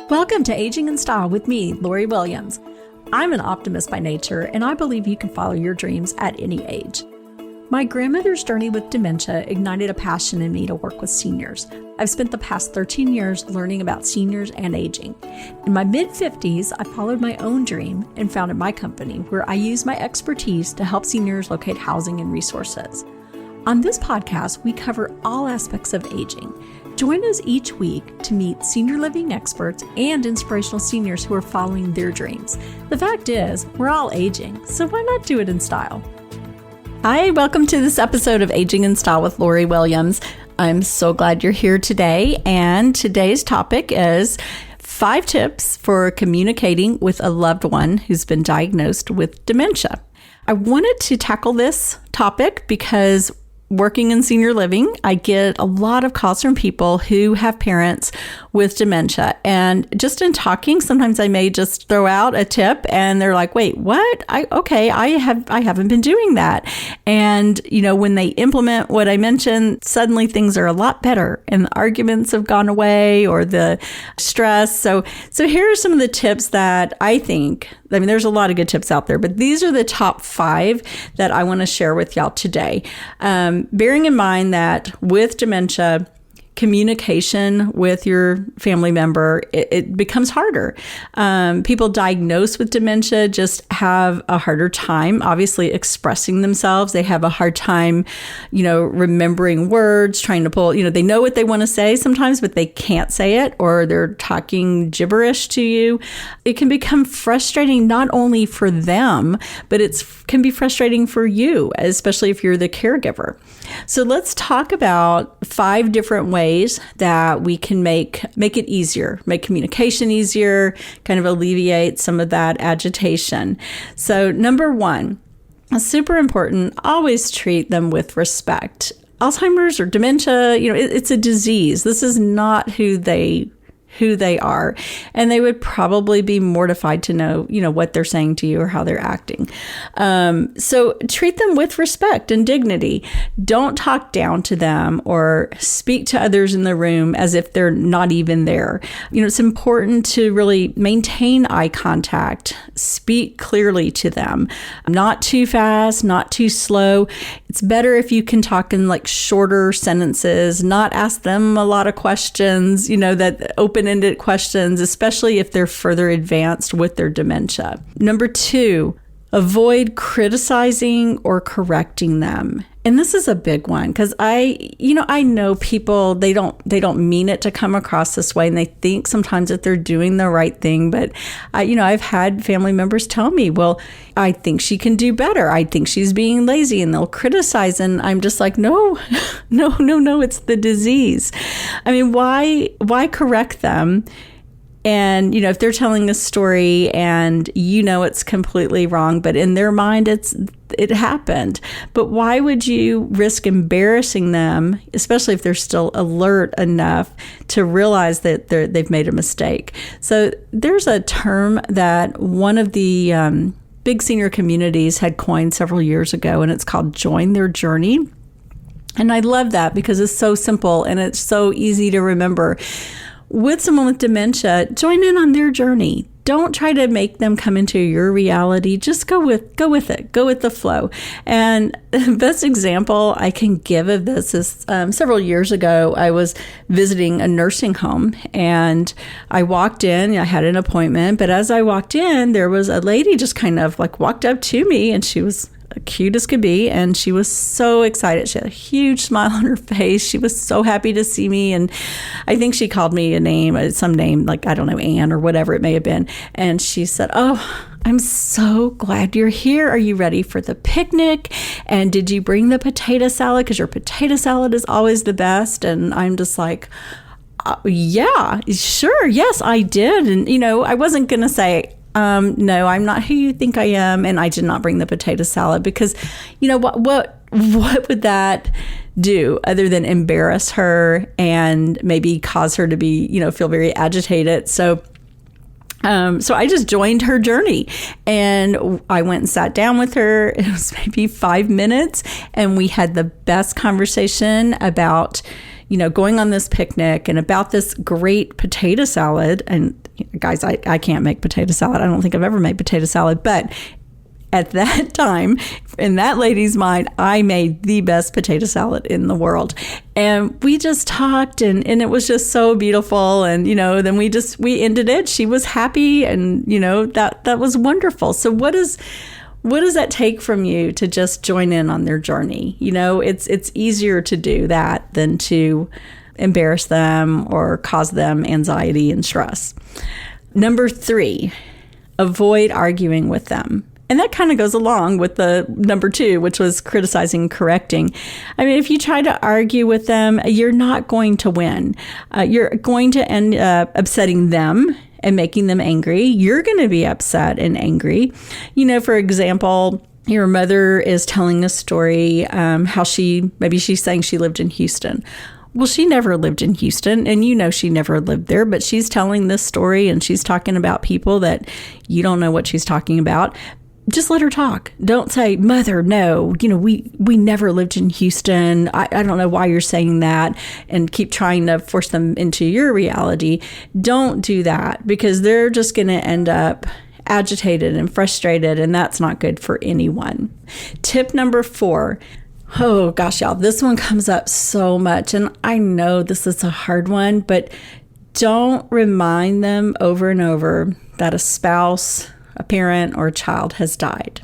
Welcome to Aging in Style with me, Lori Williams. I'm an optimist by nature, and I believe you can follow your dreams at any age. My grandmother's journey with dementia ignited a passion in me to work with seniors. I've spent the past 13 years learning about seniors and aging. In my mid-50s, I followed my own dream and founded my company, where I use my expertise to help seniors locate housing and resources. On this podcast, we cover all aspects of aging. Join us each week to meet senior living experts and inspirational seniors who are following their dreams. The fact is, we're all aging, so why not do it in style? Hi, welcome to this episode of Aging in Style with Lori Williams. I'm so glad you're here today, and today's topic is 5 tips for communicating with a loved one who's been diagnosed with dementia. I wanted to tackle this topic because working in senior living, I get a lot of calls from people who have parents with dementia. And just in talking, sometimes I may just throw out a tip and they're like, wait, what? I haven't been doing that. And, when they implement what I mentioned, suddenly things are a lot better and the arguments have gone away or the stress. So here are some of the tips that I think, there's a lot of good tips out there, but these are the top 5 that I want to share with y'all today. Bearing in mind that with dementia, communication with your family member, it becomes harder. People diagnosed with dementia just have a harder time, obviously, expressing themselves. They have a hard time, remembering words, trying to pull, they know what they want to say sometimes, but they can't say it, or they're talking gibberish to you. It can become frustrating not only for them, but can be frustrating for you, especially if you're the caregiver. So let's talk about 5 different ways that we can make it easier, make communication easier, kind of alleviate some of that agitation. So number 1, super important, always treat them with respect. Alzheimer's or dementia, it's a disease. This is not who they are. And they would probably be mortified to know, what they're saying to you or how they're acting. So treat them with respect and dignity. Don't talk down to them or speak to others in the room as if they're not even there. It's important to really maintain eye contact, speak clearly to them, not too fast, not too slow. It's better if you can talk in shorter sentences, not ask them a lot of questions, that open-ended questions, especially if they're further advanced with their dementia. Number 2, avoid criticizing or correcting them. And this is a big one because I know people, they don't mean it to come across this way, and they think sometimes that they're doing the right thing. But I've had family members tell me, well, I think she can do better. I think she's being lazy, and they'll criticize. And I'm just like, no, it's the disease. Why correct them? And, if they're telling a story and it's completely wrong, but in their mind, it happened. But why would you risk embarrassing them, especially if they're still alert enough to realize that they've made a mistake? So there's a term that one of the big senior communities had coined several years ago, and it's called Join Their Journey. And I love that because it's so simple and it's so easy to remember. With someone with dementia, join in on their journey. Don't try to make them come into your reality. Just go with it. Go with the flow. And the best example I can give of this is several years ago, I was visiting a nursing home and I walked in. I had an appointment, but as I walked in, there was a lady just kind of walked up to me, and she was cute as could be, and she was so excited. She had a huge smile on her face. She was so happy to see me, and I think she called me some name, I don't know, Anne or whatever it may have been, and she said, "Oh, I'm so glad you're here. Are you ready for the picnic? And did you bring the potato salad? Because your potato salad is always the best." And I'm just like, yeah, sure, yes, I did. And, I wasn't going to say, no, I'm not who you think I am, and I did not bring the potato salad, because what would that do other than embarrass her and maybe cause her to be, feel very agitated? So I just joined her journey, and I went and sat down with her. It was maybe 5 minutes, and we had the best conversation about, going on this picnic and about this great potato salad. And Guys, I can't make potato salad. I don't think I've ever made potato salad. But at that time, in that lady's mind, I made the best potato salad in the world. And we just talked, and it was just so beautiful. And, then we ended it. She was happy, and, that was wonderful. So what does that take from you to just join in on their journey? It's easier to do that than to embarrass them or cause them anxiety and stress. Number 3, avoid arguing with them. And that kind of goes along with the number 2, which was criticizing and correcting. I mean, if you try to argue with them, you're not going to win. You're going to end up upsetting them and making them angry. You're going to be upset and angry. For example, your mother is telling a story, how maybe she's saying she lived in Houston. Well, she never lived in Houston, and she never lived there, but she's telling this story, and she's talking about people that you don't know what she's talking about. Just let her talk. Don't say, Mother, no, we never lived in Houston. I don't know why you're saying that, and keep trying to force them into your reality. Don't do that, because they're just going to end up agitated and frustrated, and that's not good for anyone. Tip number 4. Oh gosh, y'all, this one comes up so much, and I know this is a hard one, but don't remind them over and over that a spouse, a parent, or a child has died.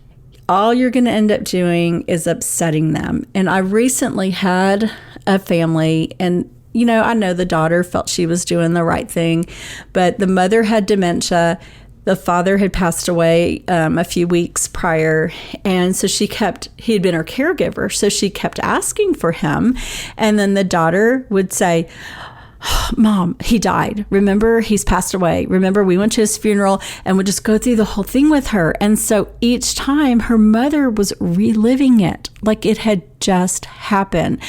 All you're going to end up doing is upsetting them. And I recently had a family, and I know the daughter felt she was doing the right thing, but the mother had dementia. The father had passed away a few weeks prior, and so he had been her caregiver, so she kept asking for him. And then the daughter would say, Mom, he died. Remember, he's passed away. Remember, we went to his funeral, and would just go through the whole thing with her. And so each time her mother was reliving it like it had just happened.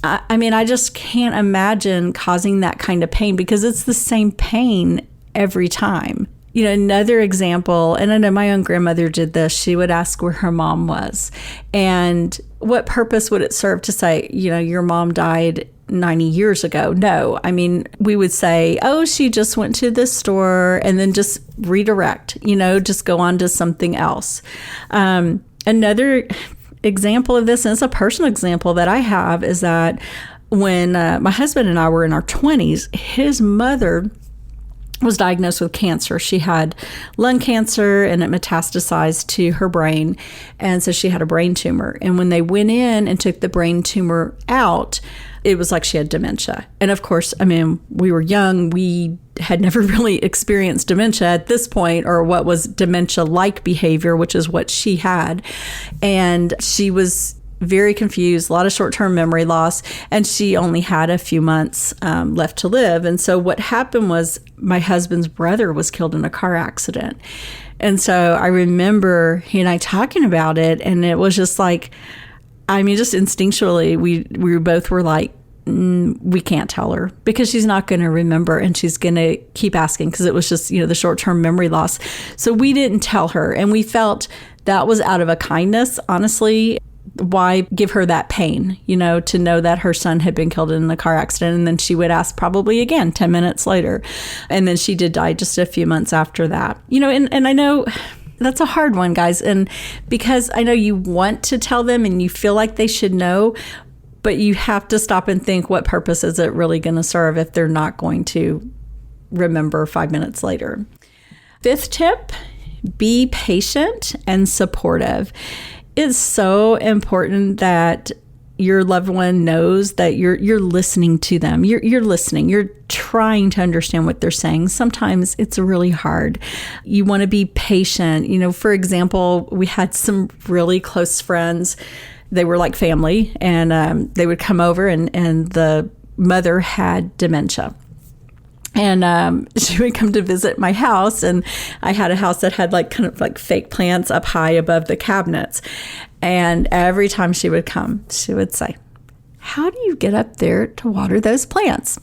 I mean, I just can't imagine causing that kind of pain, because it's the same pain every time. Another example, and I know my own grandmother did this, she would ask where her mom was. And what purpose would it serve to say, your mom died 90 years ago? No. I mean, we would say, oh, she just went to the store, and then just redirect, just go on to something else. Another example of this, and it's a personal example that I have, is that when my husband and I were in our 20s, his mother was diagnosed with cancer. She had lung cancer, and it metastasized to her brain. And so she had a brain tumor. And when they went in and took the brain tumor out, it was like she had dementia. And of course, I mean, we were young. We had never really experienced dementia at this point, or what was dementia-like behavior, which is what she had. And she was very confused, a lot of short-term memory loss, and she only had a few months left to live. And so what happened was my husband's brother was killed in a car accident. And so I remember he and I talking about it, and it was just like, I mean, just instinctually, we both were like, we can't tell her, because she's not going to remember, and she's going to keep asking, because it was just, the short-term memory loss. So we didn't tell her, and we felt that was out of a kindness, honestly. Why give her that pain, to know that her son had been killed in a car accident? And then she would ask probably again 10 minutes later. And then she did die just a few months after that. And I know that's a hard one, guys. And because I know you want to tell them and you feel like they should know, but you have to stop and think, what purpose is it really going to serve if they're not going to remember 5 minutes later? 5th tip, be patient and supportive. It's so important that your loved one knows that you're listening to them. You're listening. You're trying to understand what they're saying. Sometimes it's really hard. You want to be patient. For example, we had some really close friends. They were like family, and they would come over, and the mother had dementia. And she would come to visit my house, and I had a house that had kind of fake plants up high above the cabinets. And every time she would come, she would say, how do you get up there to water those plants?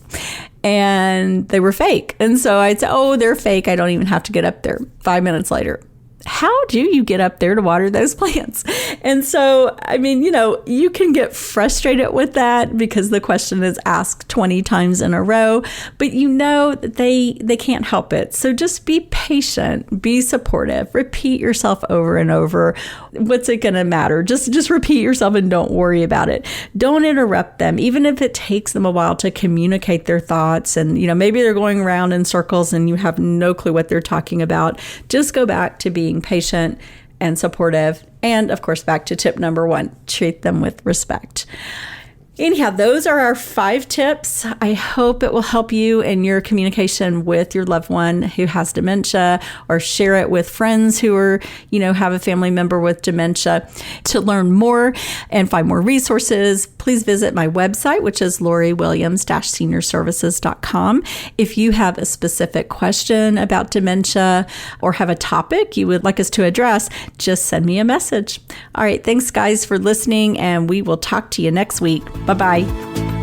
And they were fake. And so I'd say, oh, they're fake. I don't even have to get up there. 5 minutes later, how do you get up there to water those plants? And so, I mean, you can get frustrated with that because the question is asked 20 times in a row, but that they can't help it. So just be patient, be supportive, repeat yourself over and over. What's it going to matter? Just repeat yourself and don't worry about it. Don't interrupt them, even if it takes them a while to communicate their thoughts. And, maybe they're going around in circles and you have no clue what they're talking about. Just go back to being patient and supportive. And of course, back to tip number 1, treat them with respect. Anyhow, those are our 5 tips. I hope it will help you in your communication with your loved one who has dementia, or share it with friends who are, have a family member with dementia. To learn more and find more resources, please visit my website, which is loriwilliams-seniorservices.com. If you have a specific question about dementia or have a topic you would like us to address, just send me a message. All right. Thanks, guys, for listening, and we will talk to you next week. Bye-bye.